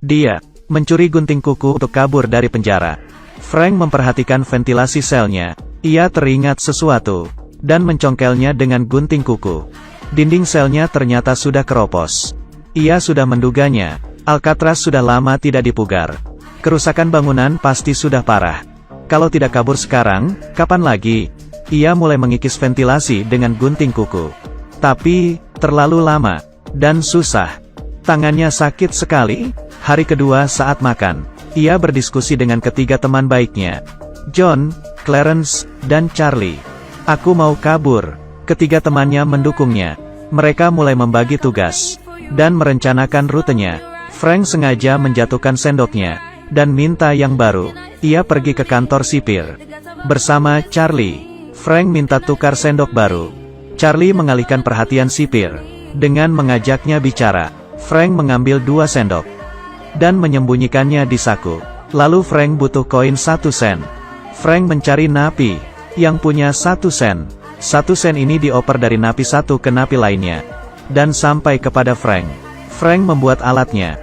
Dia mencuri gunting kuku untuk kabur dari penjara. Frank memperhatikan ventilasi selnya. Ia teringat sesuatu, dan mencongkelnya dengan gunting kuku. Dinding selnya ternyata sudah keropos. Ia sudah menduganya, Alcatraz sudah lama tidak dipugar. Kerusakan bangunan pasti sudah parah. Kalau tidak kabur sekarang, kapan lagi? Ia mulai mengikis ventilasi dengan gunting kuku. Tapi, terlalu lama, dan susah. Tangannya sakit sekali. Hari kedua saat makan, ia berdiskusi dengan ketiga teman baiknya. John, Clarence, dan Charlie. Aku mau kabur. Ketiga temannya mendukungnya. Mereka mulai membagi tugas, dan merencanakan rutenya. Frank sengaja menjatuhkan sendoknya, dan minta yang baru. Ia pergi ke kantor sipir. Bersama Charlie, Frank minta tukar sendok baru. Charlie mengalihkan perhatian sipir, dengan mengajaknya bicara. Frank mengambil 2 sendok, dan menyembunyikannya di saku. Lalu Frank butuh koin 1 sen. Frank mencari napi, yang punya 1 sen. 1 sen ini dioper dari napi satu ke napi lainnya, dan sampai kepada Frank. Frank membuat alatnya.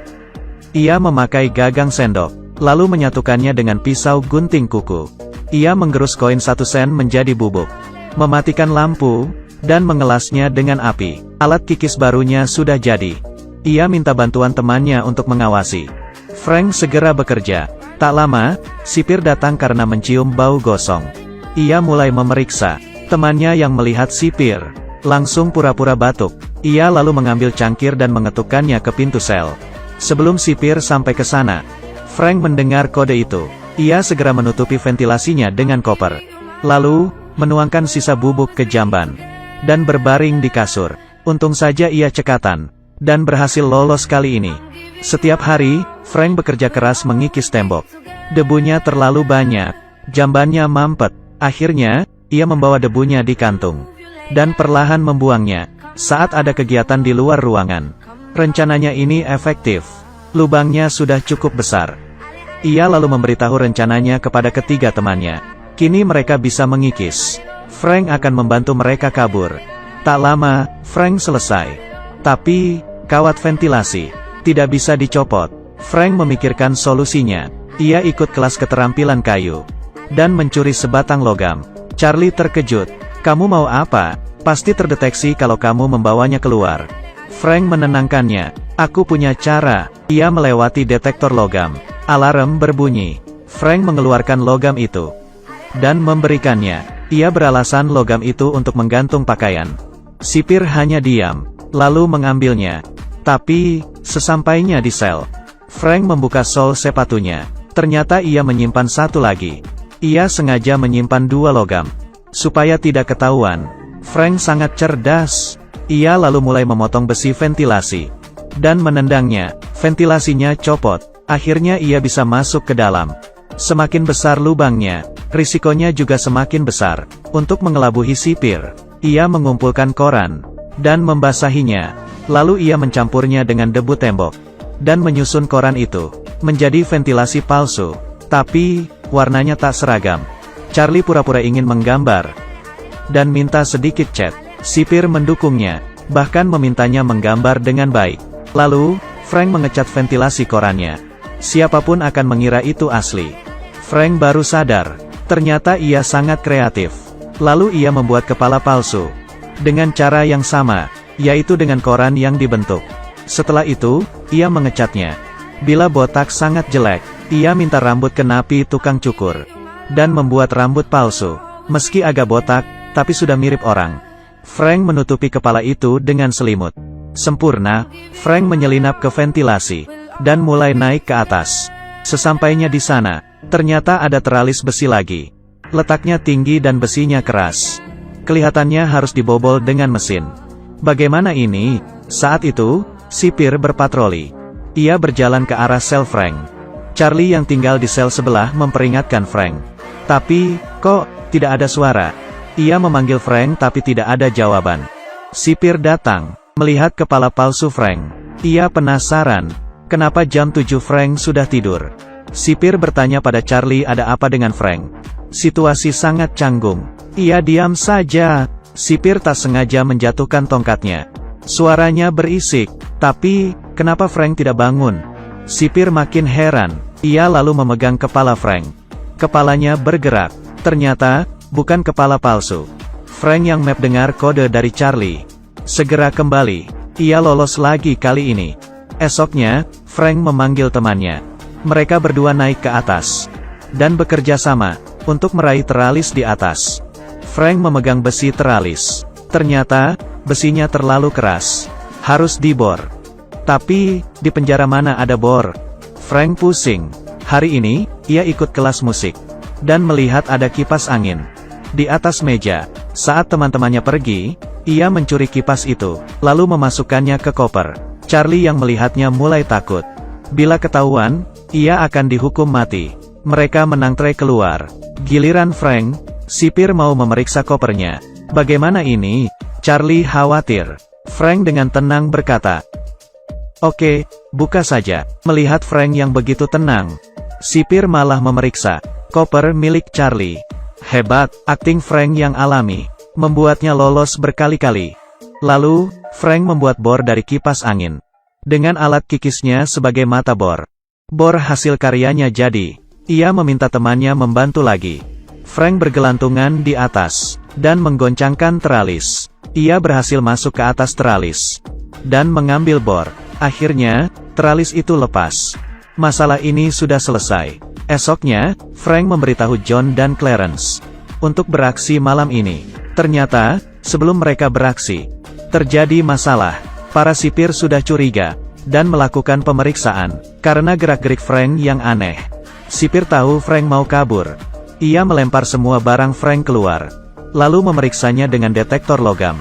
Ia memakai gagang sendok, lalu menyatukannya dengan pisau gunting kuku. Ia menggerus koin 1 sen menjadi bubuk, mematikan lampu, dan mengelasnya dengan api. Alat kikis barunya sudah jadi. Ia minta bantuan temannya untuk mengawasi. Frank segera bekerja. Tak lama, sipir datang karena mencium bau gosong. Ia mulai memeriksa. Temannya yang melihat sipir, langsung pura-pura batuk. Ia lalu mengambil cangkir dan mengetukkannya ke pintu sel. Sebelum sipir sampai ke sana, Frank mendengar kode itu. Ia segera menutupi ventilasinya dengan koper. Lalu, menuangkan sisa bubuk ke jamban, dan berbaring di kasur. Untung saja ia cekatan, dan berhasil lolos kali ini. Setiap hari, Frank bekerja keras mengikis tembok. Debunya terlalu banyak, jambannya mampet. Akhirnya, ia membawa debunya di kantung, dan perlahan membuangnya, saat ada kegiatan di luar ruangan. Rencananya ini efektif. Lubangnya sudah cukup besar. Ia lalu memberitahu rencananya kepada ketiga temannya. Kini mereka bisa mengikis. Frank akan membantu mereka kabur. Tak lama, Frank selesai. Tapi, kawat ventilasi tidak bisa dicopot. Frank memikirkan solusinya. Ia ikut kelas keterampilan kayu, dan mencuri sebatang logam. Charlie terkejut. Kamu mau apa? Pasti terdeteksi kalau kamu membawanya keluar. Frank menenangkannya. Aku punya cara. Ia melewati detektor logam. Alarm berbunyi. Frank mengeluarkan logam itu, dan memberikannya. Ia beralasan logam itu untuk menggantung pakaian. Sipir hanya diam, lalu mengambilnya. Tapi, sesampainya di sel, Frank membuka sol sepatunya. Ternyata ia menyimpan 1 lagi. Ia sengaja menyimpan 2 logam, supaya tidak ketahuan. Frank sangat cerdas. Ia lalu mulai memotong besi ventilasi, dan menendangnya. Ventilasinya copot. Akhirnya ia bisa masuk ke dalam. Semakin besar lubangnya, risikonya juga semakin besar. Untuk mengelabuhi sipir, ia mengumpulkan koran, dan membasahinya. Lalu ia mencampurnya dengan debu tembok, dan menyusun koran itu menjadi ventilasi palsu. Tapi, warnanya tak seragam. Charlie pura-pura ingin menggambar, dan minta sedikit cat. Sipir mendukungnya, bahkan memintanya menggambar dengan baik. Lalu, Frank mengecat ventilasi korannya. Siapapun akan mengira itu asli. Frank baru sadar, ternyata ia sangat kreatif. Lalu ia membuat kepala palsu, dengan cara yang sama, yaitu dengan koran yang dibentuk. Setelah itu, ia mengecatnya. Bila botak sangat jelek, ia minta rambut ke napi tukang cukur, dan membuat rambut palsu. Meski agak botak, tapi sudah mirip orang. Frank menutupi kepala itu dengan selimut. Sempurna, Frank menyelinap ke ventilasi, dan mulai naik ke atas. Sesampainya di sana, ternyata ada teralis besi lagi. Letaknya tinggi dan besinya keras. Kelihatannya harus dibobol dengan mesin. Bagaimana ini? Saat itu, sipir berpatroli. Ia berjalan ke arah sel Frank. Charlie yang tinggal di sel sebelah memperingatkan Frank. Tapi, kok, tidak ada suara? Ia memanggil Frank tapi tidak ada jawaban. Sipir datang, melihat kepala palsu Frank. Ia penasaran, kenapa jam 7 Frank sudah tidur. Sipir bertanya pada Charlie ada apa dengan Frank. Situasi sangat canggung. Ia diam saja. Sipir tak sengaja menjatuhkan tongkatnya. Suaranya berisik. Tapi, kenapa Frank tidak bangun? Sipir makin heran. Ia lalu memegang kepala Frank. Kepalanya bergerak. Ternyata, bukan kepala palsu. Frank yang dengar kode dari Charlie. Segera kembali. Ia lolos lagi kali ini. Esoknya, Frank memanggil temannya. Mereka berdua naik ke atas. Dan bekerja sama, untuk meraih teralis di atas. Frank memegang besi teralis. Ternyata, besinya terlalu keras. Harus dibor. Tapi, di penjara mana ada bor? Frank pusing. Hari ini, ia ikut kelas musik. Dan melihat ada kipas angin. Di atas meja. Saat teman-temannya pergi, ia mencuri kipas itu, lalu memasukkannya ke koper. Charlie yang melihatnya mulai takut. Bila ketahuan, ia akan dihukum mati. Mereka menantre keluar. Giliran Frank, sipir mau memeriksa kopernya. Bagaimana ini? Charlie khawatir. Frank dengan tenang berkata, "Oke, buka saja." Melihat Frank yang begitu tenang, sipir malah memeriksa koper milik Charlie. Hebat, akting Frank yang alami, membuatnya lolos berkali-kali. Lalu, Frank membuat bor dari kipas angin. Dengan alat kikisnya sebagai mata bor. Bor hasil karyanya jadi. Ia meminta temannya membantu lagi. Frank bergelantungan di atas, dan menggoncangkan teralis. Ia berhasil masuk ke atas teralis. Dan mengambil bor. Akhirnya, teralis itu lepas. Masalah ini sudah selesai. Esoknya, Frank memberitahu John dan Clarence untuk beraksi malam ini. Ternyata, sebelum mereka beraksi, terjadi masalah. Para sipir sudah curiga, dan melakukan pemeriksaan, karena gerak-gerik Frank yang aneh. Sipir tahu Frank mau kabur. Ia melempar semua barang Frank keluar, lalu memeriksanya dengan detektor logam.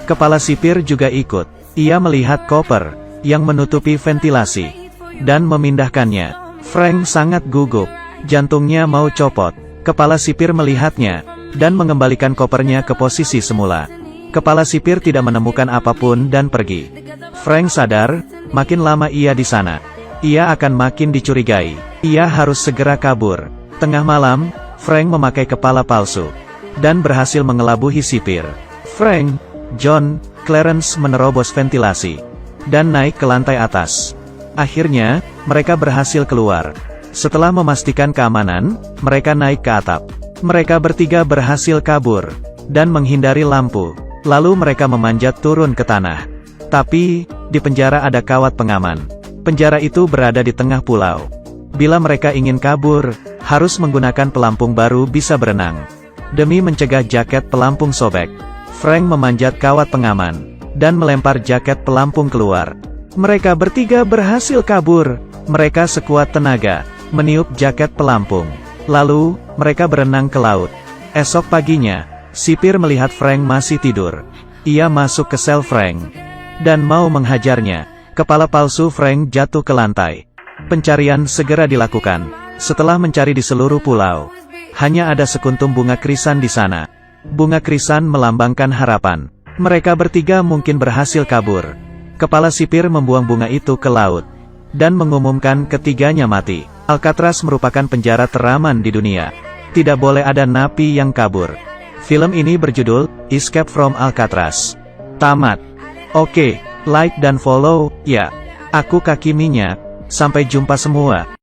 Kepala sipir juga ikut. Ia melihat koper, yang menutupi ventilasi, dan memindahkannya. Frank sangat gugup. Jantungnya mau copot. Kepala sipir melihatnya, dan mengembalikan kopernya ke posisi semula. Kepala sipir tidak menemukan apapun dan pergi. Frank sadar, makin lama ia di sana, ia akan makin dicurigai. Ia harus segera kabur. Tengah malam, Frank memakai kepala palsu, dan berhasil mengelabuhi sipir. Frank, John, Clarence menerobos ventilasi, dan naik ke lantai atas. Akhirnya, mereka berhasil keluar. Setelah memastikan keamanan, mereka naik ke atap. Mereka bertiga berhasil kabur, dan menghindari lampu. Lalu mereka memanjat turun ke tanah. Tapi, di penjara ada kawat pengaman. Penjara itu berada di tengah pulau. Bila mereka ingin kabur, harus menggunakan pelampung baru bisa berenang. Demi mencegah jaket pelampung sobek, Frank memanjat kawat pengaman, dan melempar jaket pelampung keluar. Mereka bertiga berhasil kabur. Mereka sekuat tenaga meniup jaket pelampung. Lalu, mereka berenang ke laut. Esok paginya, sipir melihat Frank masih tidur. Ia masuk ke sel Frank, dan mau menghajarnya. Kepala palsu Frank jatuh ke lantai. Pencarian segera dilakukan. Setelah mencari di seluruh pulau, hanya ada sekuntum bunga krisan di sana. Bunga krisan melambangkan harapan. Mereka bertiga mungkin berhasil kabur. Kepala sipir membuang bunga itu ke laut, dan mengumumkan ketiganya mati. Alcatraz merupakan penjara teraman di dunia. Tidak boleh ada napi yang kabur. Film ini berjudul Escape from Alcatraz. Tamat. Oke, like dan follow, ya. Aku Kaki Minyak. Sampai jumpa semua.